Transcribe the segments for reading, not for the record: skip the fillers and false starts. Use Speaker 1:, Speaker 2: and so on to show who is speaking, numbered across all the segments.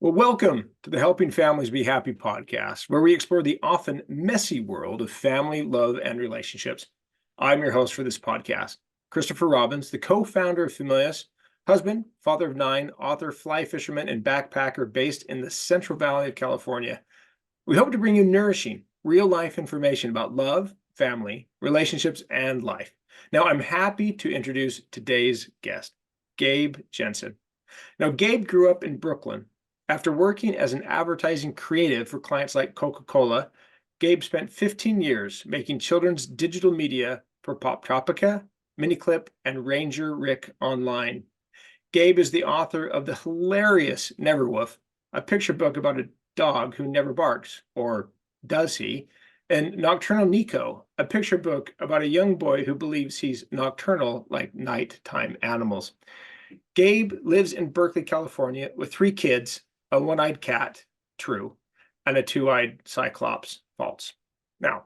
Speaker 1: Well, welcome to the Helping Families Be Happy podcast, where we explore the often messy world of family, love, and relationships. I'm your host for this podcast, Christopher Robbins, the co-founder of Familius, husband, father of 9, author, fly fisherman, and backpacker based in the Central Valley of California. We hope to bring you nourishing, real-life information about love, family, relationships, and life. Now, I'm happy to introduce today's guest, Gabe Jensen. Now, Gabe grew up in Brooklyn. After working as an advertising creative for clients like Coca-Cola, Gabe spent 15 years making children's digital media for Pop Tropica, Miniclip, and Ranger Rick Online. Gabe is the author of the hilarious Neverwolf, a picture book about a dog who never barks, or does he? And Nocturnal Nico, a picture book about a young boy who believes he's nocturnal like nighttime animals. Gabe lives in Berkeley, California with 3 kids, a one-eyed cat, true, and a 2-eyed cyclops, false. Now,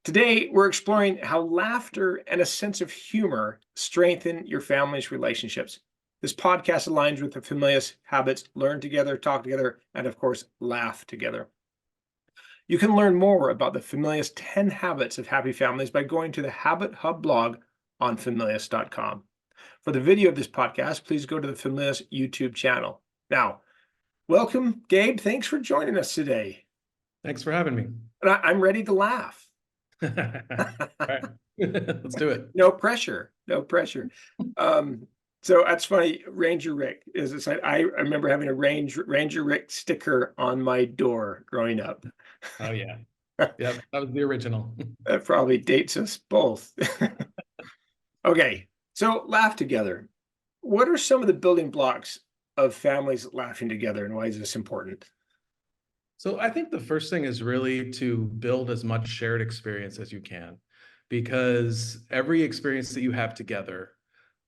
Speaker 1: today we're exploring how laughter and a sense of humor strengthen your family's relationships. This podcast aligns with the Familius habits: learn together, talk together, and of course, laugh together. You can learn more about the Familius 10 Habits of Happy Families by going to the Habit Hub blog on Familius.com. For the video of this podcast, please go to the Familius YouTube channel. Now, welcome, Gabe. Thanks for joining us today.
Speaker 2: Thanks for having me.
Speaker 1: And I'm ready to laugh.
Speaker 2: All right. Let's do it.
Speaker 1: No pressure. No pressure. So that's funny. Ranger Rick is this. I remember having a Ranger Rick sticker on my door growing up.
Speaker 2: Oh yeah. Yeah, that was the original.
Speaker 1: That probably dates us both. Okay, so laugh together. What are some of the building blocks of families laughing together, and why is this important?
Speaker 2: So I think the first thing is really to build as much shared experience as you can, because every experience that you have together,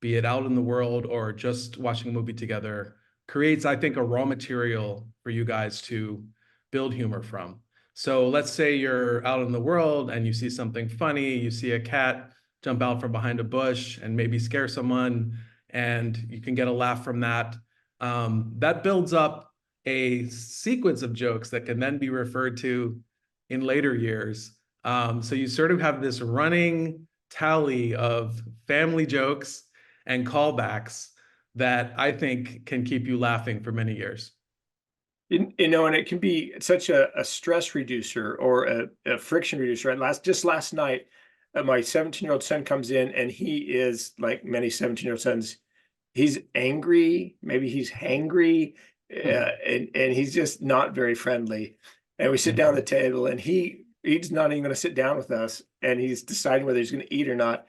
Speaker 2: be it out in the world or just watching a movie together, creates, I think, a raw material for you guys to build humor from. So let's say you're out in the world and you see something funny, you see a cat jump out from behind a bush and maybe scare someone, and you can get a laugh from that. That builds up a sequence of jokes that can then be referred to in later years. So you sort of have this running tally of family jokes and callbacks that I think can keep you laughing for many years.
Speaker 1: And it can be such a stress reducer or a friction reducer. Just last night, my 17-year-old son comes in, and he is like many 17-year-old sons. He's angry, maybe he's hangry, and he's just not very friendly. And we sit down at the table, and he's not even going to sit down with us, and he's deciding whether he's going to eat or not.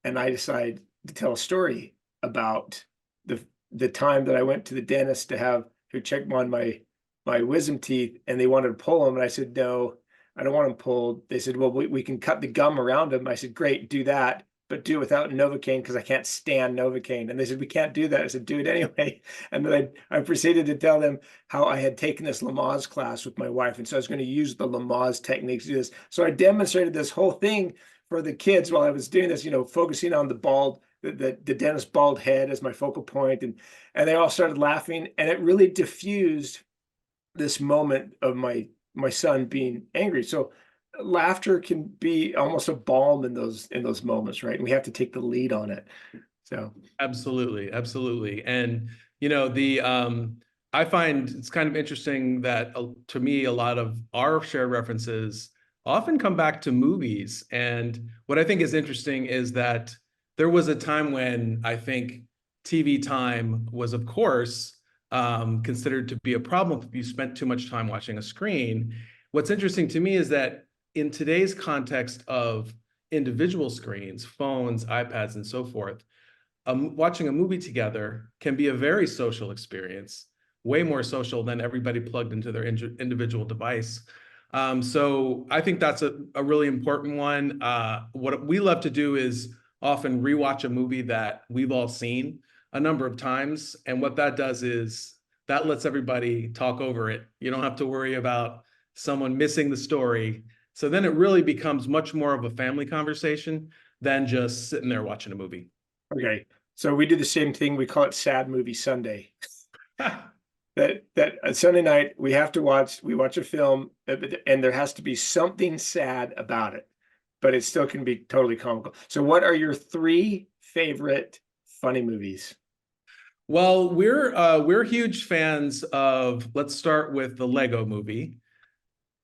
Speaker 1: And I decide to tell a story about the time that I went to the dentist to check on my wisdom teeth, and they wanted to pull them, and I said, no, I don't want them pulled. They said, well, we can cut the gum around them. I said, great, do that, but do it without Novocaine, because I can't stand Novocaine. And they said, we can't do that. I said, do it anyway. And then I proceeded to tell them how I had taken this Lamaze class with my wife, and so I was going to use the Lamaze techniques to do this. So I demonstrated this whole thing for the kids while I was doing this, focusing on the dentist's bald head as my focal point, and they all started laughing, and it really diffused this moment of my son being angry. So laughter can be almost a balm in those moments, right? And we have to take the lead on it. So
Speaker 2: Absolutely. And I find it's kind of interesting that to me, a lot of our shared references often come back to movies. And what I think is interesting is that there was a time when I think TV time was, of course, considered to be a problem if you spent too much time watching a screen. What's interesting to me is that in today's context of individual screens, phones, iPads, and so forth, watching a movie together can be a very social experience, way more social than everybody plugged into their individual device. So I think that's a really important one. What we love to do is often rewatch a movie that we've all seen a number of times. And what that does is that lets everybody talk over it. You don't have to worry about someone missing the story. So then it really becomes much more of a family conversation than just sitting there watching a movie.
Speaker 1: Okay, so we do the same thing. We call it Sad Movie Sunday. that Sunday night we have to watch a film, and there has to be something sad about it, but it still can be totally comical. So what are your three favorite funny movies?
Speaker 2: Well, we're huge fans of, let's start with the Lego movie.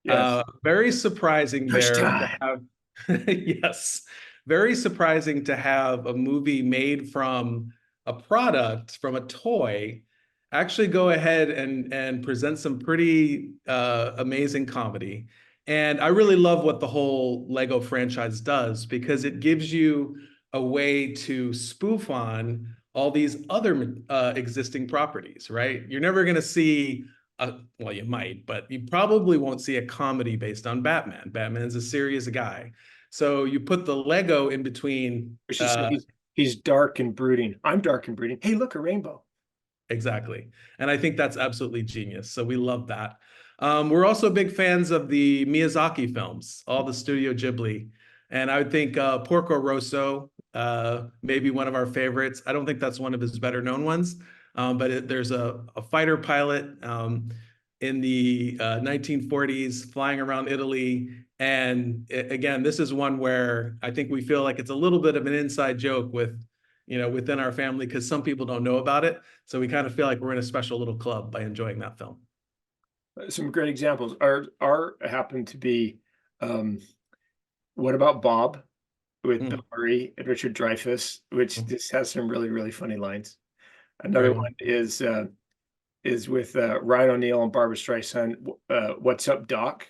Speaker 1: Yes.
Speaker 2: Very surprising
Speaker 1: Push
Speaker 2: there to
Speaker 1: time.
Speaker 2: have, yes, very surprising to have a movie made from a product, from a toy, actually go ahead and present some pretty amazing comedy. And I really love what the whole Lego franchise does, because it gives you a way to spoof on all these other existing properties, right? You're never going to see well, you might, but you probably won't see a comedy based on Batman. Batman's a serious guy. So you put the Lego in between.
Speaker 1: We should say he's dark and brooding. I'm dark and brooding. Hey, look, a rainbow.
Speaker 2: Exactly. And I think that's absolutely genius. So we love that. We're also big fans of the Miyazaki films, all the Studio Ghibli. And I would think Porco Rosso, maybe one of our favorites. I don't think that's one of his better known ones, but there's a fighter pilot in the 1940s flying around Italy. And again, this is one where I think we feel like it's a little bit of an inside joke with, within our family, because some people don't know about it. So we kind of feel like we're in a special little club by enjoying that film.
Speaker 1: Some great examples are happen to be, um, What About Bob with Bill
Speaker 2: Mm.
Speaker 1: Murray and Richard Dreyfuss, which
Speaker 2: Mm.
Speaker 1: just has some really, really funny lines. Another
Speaker 2: Great one.
Speaker 1: one is with Ryan O'Neal and Barbara Streisand, What's Up, Doc,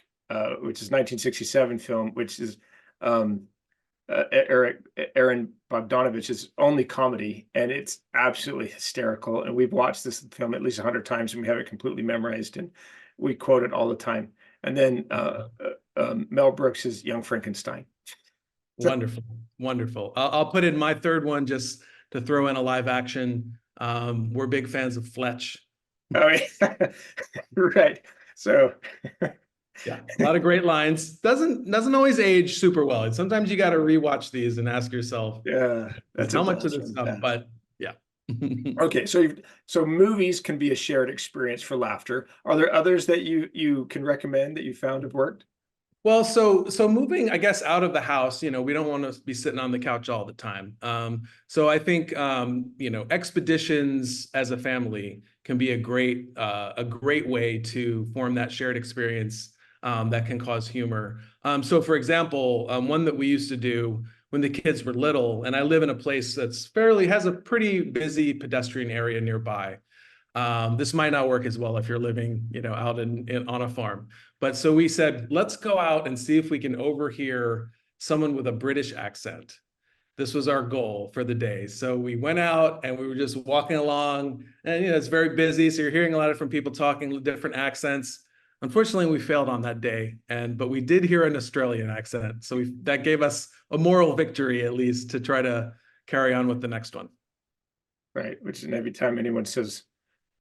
Speaker 1: which is 1967 film, which is um, Aaron Bogdanovich's only comedy, and it's absolutely hysterical. And we've watched this film at least 100 times, and we have it completely memorized, and we quote it all the time. And then Mel Brooks's Young Frankenstein.
Speaker 2: Wonderful. Wonderful. I'll put in my third one just to throw in a live action. We're big fans of Fletch.
Speaker 1: Oh, yeah. Right. So
Speaker 2: Yeah, a lot of great lines. Doesn't always age super well. And sometimes you got to rewatch these and ask yourself,
Speaker 1: yeah, that's a
Speaker 2: how much of
Speaker 1: blast
Speaker 2: this
Speaker 1: from the
Speaker 2: stuff?
Speaker 1: past.
Speaker 2: But yeah.
Speaker 1: Okay, so movies can be a shared experience for laughter. Are there others that you can recommend that you found have worked?
Speaker 2: Well, so moving, I guess, out of the house, we don't want to be sitting on the couch all the time. So I think expeditions as a family can be a great way to form that shared experience that can cause humor. So for example, one that we used to do when the kids were little, and I live in a place that's has a pretty busy pedestrian area nearby. This might not work as well if you're living, out on a farm. But so we said, let's go out and see if we can overhear someone with a British accent. This was our goal for the day. So we went out and we were just walking along, and it's very busy. So you're hearing a lot of different people talking with different accents. Unfortunately, we failed on that day, but we did hear an Australian accent. So that gave us a moral victory, at least, to try to carry on with the next one.
Speaker 1: Right, which is every time anyone says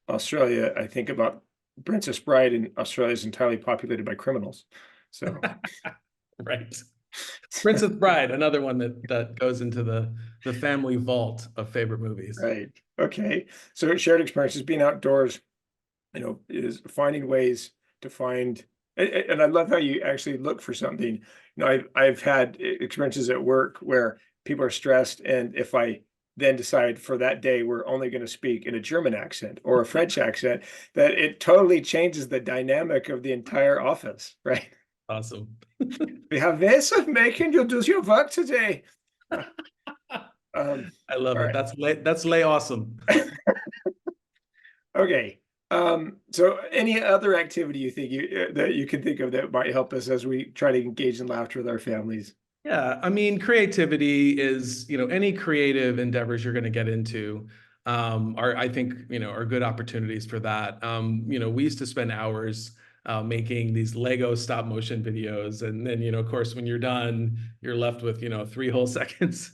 Speaker 1: Australia, I think about Princess Bride, and Australia is entirely populated by criminals. So
Speaker 2: Right. Princess Bride, another one that goes into the family vault of favorite movies.
Speaker 1: right. Okay. So shared experiences, being outdoors, is finding ways to find, and I love how you actually look for something. I've had experiences at work where people are stressed, and if I then decide for that day we're only going to speak in a German accent or a French accent, that it totally changes the dynamic of the entire office, right?
Speaker 2: Awesome.
Speaker 1: We have ways of making you do your work today.
Speaker 2: I love
Speaker 1: All
Speaker 2: it.
Speaker 1: right.
Speaker 2: That's lay awesome.
Speaker 1: Okay. So any other activity you think that you can think of that might help us as we try to engage in laughter with our families?
Speaker 2: Yeah, I mean, creativity is, any creative endeavors you're going to get into I think, are good opportunities for that. We used to spend hours making these Lego stop motion videos. And then, of course, when you're done, you're left with, 3 whole seconds.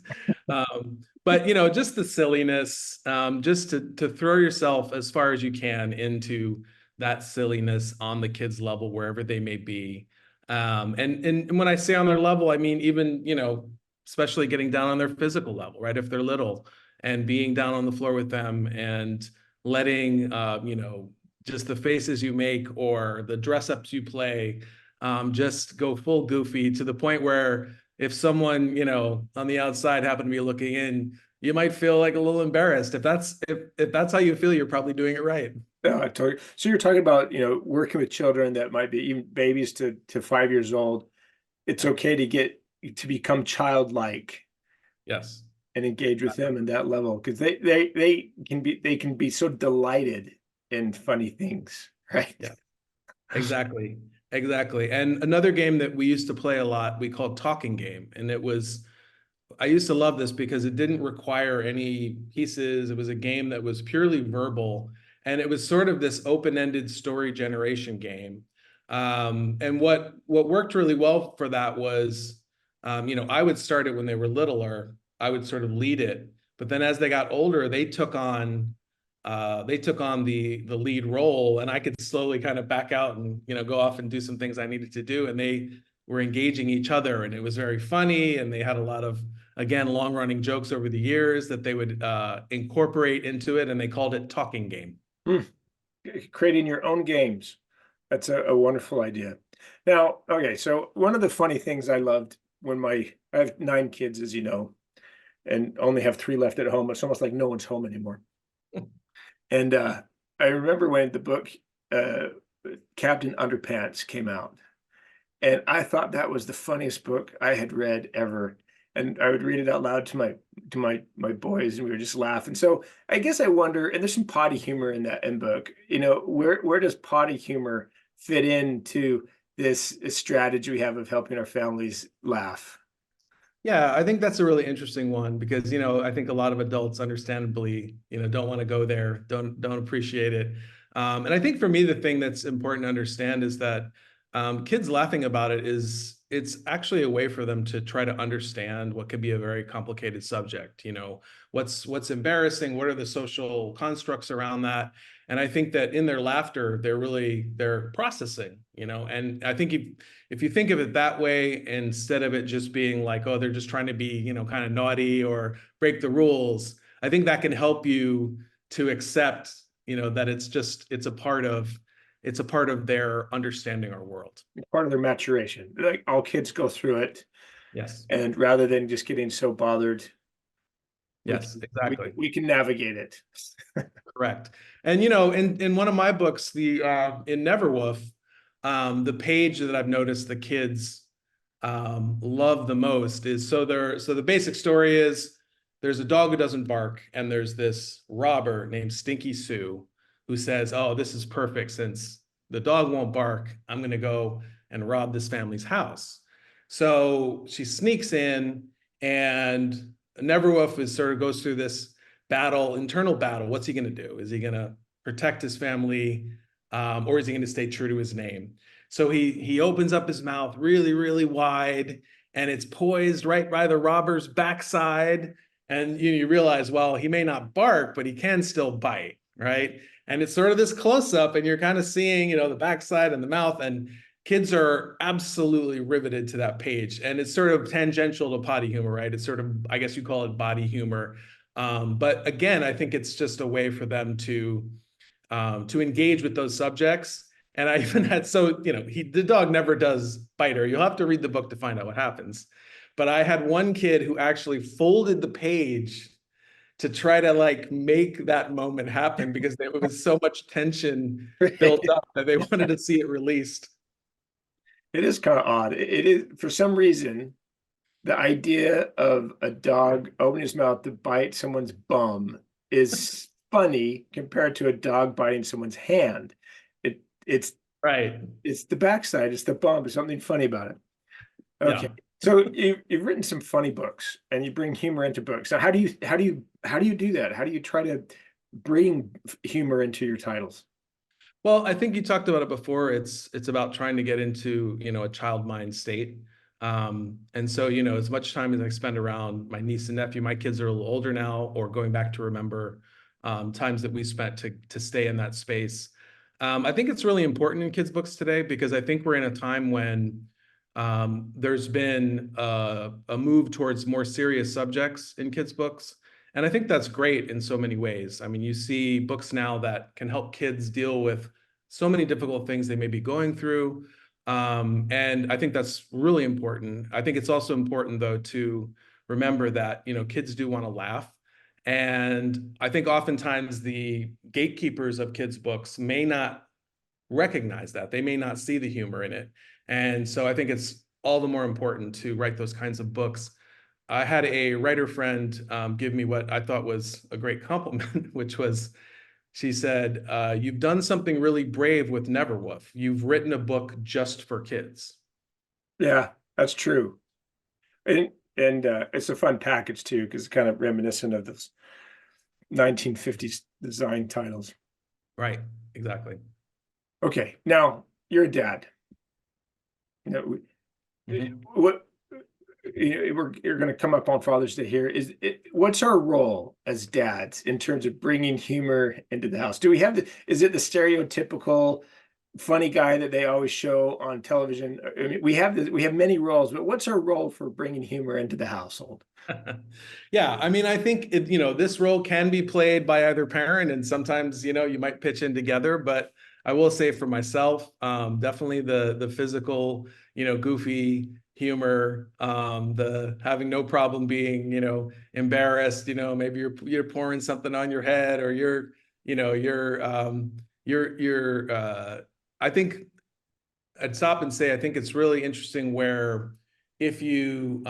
Speaker 2: But, just the silliness, just to throw yourself as far as you can into that silliness on the kids' level, wherever they may be. And when I say on their level, I mean, even, especially getting down on their physical level, right? If they're little, and being down on the floor with them and letting, just the faces you make or the dress ups you play, just go full goofy to the point where if someone, on the outside happened to be looking in, you might feel like a little embarrassed. If that's how you feel, you're probably doing it right.
Speaker 1: Yeah, totally. So you're talking about, working with children that might be even babies to 5 years old. It's okay to become childlike
Speaker 2: Yes.
Speaker 1: and engage with them in that level, because they can be so delighted in funny things, right?
Speaker 2: Yeah. Exactly. Exactly. And another game that we used to play a lot, we called Talking Game. And I used to love this because it didn't require any pieces. It was a game that was purely verbal. And it was sort of this open-ended story generation game. And what worked really well for that was, I would start it when they were littler. I would sort of lead it. But then as they got older, they took on the lead role, and I could slowly kind of back out and go off and do some things I needed to do, and they were engaging each other, and it was very funny, and they had a lot of, again, long running jokes over the years that they would incorporate into it, and they called it Talking Game.
Speaker 1: Creating your own games. That's a wonderful idea. Now, okay, so one of the funny things I loved I have 9 kids, as you know, and only have 3 left at home. It's almost like no one's home anymore. And I remember when the book uh, Captain Underpants came out, and I thought that was the funniest book I had read ever. And I would read it out loud to my boys, and we would just laugh. And so I guess I wonder, and there's some potty humor in that book. Where does potty humor fit into this strategy we have of helping our families laugh?
Speaker 2: Yeah, I think that's a really interesting one because, I think a lot of adults understandably, don't want to go there, don't appreciate it. And I think for me, the thing that's important to understand is that kids laughing about it's actually a way for them to try to understand what could be a very complicated subject. What's embarrassing, what are the social constructs around that? And I think that in their laughter, they're processing, and I think if you think of it that way, instead of it just being like, oh, they're just trying to be, kind of naughty or break the rules, I think that can help you to accept, that it's a part of their understanding our world.
Speaker 1: Part of their maturation. Like all kids go through it,
Speaker 2: Yes.
Speaker 1: and rather than just getting so bothered, we
Speaker 2: Yes,
Speaker 1: can, we,
Speaker 2: exactly.
Speaker 1: we can navigate it.
Speaker 2: Correct. And in one of my books, in Neverwolf, the page that I've noticed the kids love the most is so the basic story is there's a dog who doesn't bark, and there's this robber named Stinky Sue who says, oh, this is perfect, since the dog won't bark, I'm going to go and rob this family's house. So she sneaks in, and Neverwolf goes through this internal battle. What's he going to do? Is he going to protect his family, or is he going to stay true to his name? So he opens up his mouth really, really wide, and it's poised right by the robber's backside. And you realize, well, he may not bark, but he can still bite, right? And it's sort of this close up, and you're kind of seeing, the backside and the mouth, and kids are absolutely riveted to that page. And it's sort of tangential to potty humor, right? It's sort of, I guess you call it body humor. But again, I think it's just a way for them to engage with those subjects. And I even had, the dog never does bite her. You'll have to read the book to find out what happens. But I had one kid who actually folded the page to try to make that moment happen because there was so much tension built up that they wanted to see it released.
Speaker 1: It is kind of odd. It is, for some reason, the idea of a dog opening his mouth to bite someone's bum is funny compared to a dog biting someone's hand. It's
Speaker 2: Right.
Speaker 1: it's the backside, it's the bum. There's something funny about it. Okay.
Speaker 2: Yeah.
Speaker 1: So you've written some funny books, and you bring humor into books. So how do you do that? How do you try to bring humor into your titles?
Speaker 2: Well, I think you talked about it before. It's about trying to get into, a child mind state. And so, as much time as I spend around my niece and nephew, my kids are a little older now, or going back to remember times that we spent to stay in that space. I think it's really important in kids' books today because I think we're in a time when there's been a move towards more serious subjects in kids' books. And I think that's great in so many ways. I mean, you see books now that can help kids deal with so many difficult things they may be going through. And I think that's really important. I think it's also important, though, to remember that, kids do want to laugh. And I think oftentimes the gatekeepers of kids' books may not recognize that. They may not see the humor in it. And so I think it's all the more important to write those kinds of books. I had a writer friend give me what I thought was a great compliment, which was, she said, "You've done something really brave with Neverwolf. You've written a book just for kids."
Speaker 1: Yeah, that's true. And it's a fun package too, because it's kind of reminiscent of those 1950s design titles.
Speaker 2: Right, exactly.
Speaker 1: Okay, now you're a dad. What you're going to come up on Father's Day here. What's our role as dads in terms of bringing humor into the house? Do we have is it the stereotypical funny guy that they always show on television? I mean, we have many roles, but what's our role for bringing humor into the household?
Speaker 2: Yeah, I mean, I think this role can be played by either parent, and sometimes you might pitch in together. But I will say for myself, definitely the physical, goofy humor, the having no problem being embarrassed. Maybe you're pouring something on your head, or I think I'd stop and say I think it's really interesting where if you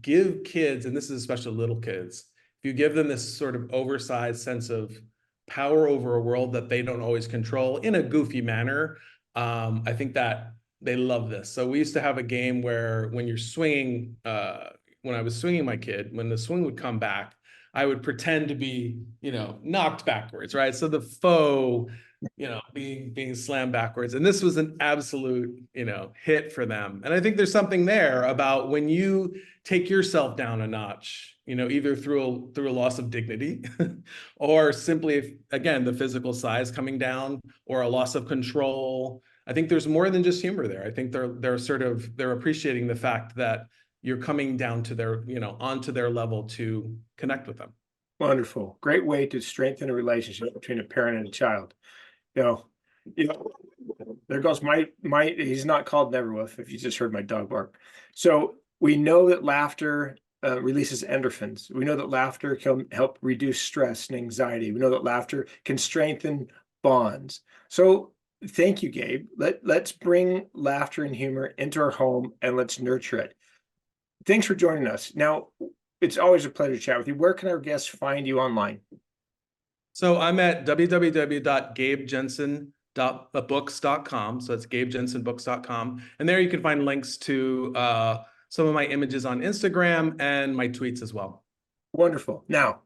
Speaker 2: give kids, and this is especially little kids, if you give them this sort of oversized sense of power over a world that they don't always control in a goofy manner, I think that they love this. So we used to have a game where when you're swinging, when I was swinging my kid, when the swing would come back, I would pretend to be, knocked backwards, right? So the faux, being slammed backwards. And this was an absolute, hit for them. And I think there's something there about when you take yourself down a notch, either through a loss of dignity or simply, again, the physical size coming down, or a loss of control. I think there's more than just humor there. I think they're appreciating the fact that you're coming down to their, onto their level to connect with them.
Speaker 1: Wonderful. Great way to strengthen a relationship between a parent and a child. You know, you know, there goes he's not called Neverwolf, if you just heard my dog bark. So we know that laughter releases endorphins. We know that laughter can help reduce stress and anxiety. We know that laughter can strengthen bonds. So thank you, Gabe. Let's bring laughter and humor into our home, and let's nurture it. Thanks for joining us. Now, it's always a pleasure to chat with you. Where can our guests find you online?
Speaker 2: So I'm at www.gabejensen.books.com. So it's gabejensenbooks.com. And there you can find links to some of my images on Instagram and my tweets as well.
Speaker 1: Wonderful. Now,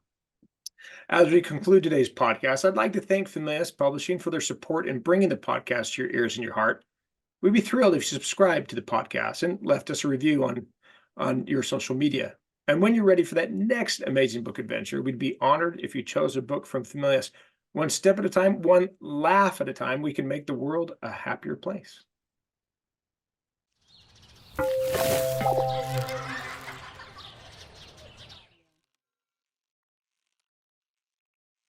Speaker 1: as we conclude today's podcast, I'd like to thank Familius Publishing for their support in bringing the podcast to your ears and your heart. We'd be thrilled if you subscribed to the podcast and left us a review on your social media. And when you're ready for that next amazing book adventure, we'd be honored if you chose a book from Familius. One step at a time, one laugh at a time, we can make the world a happier place.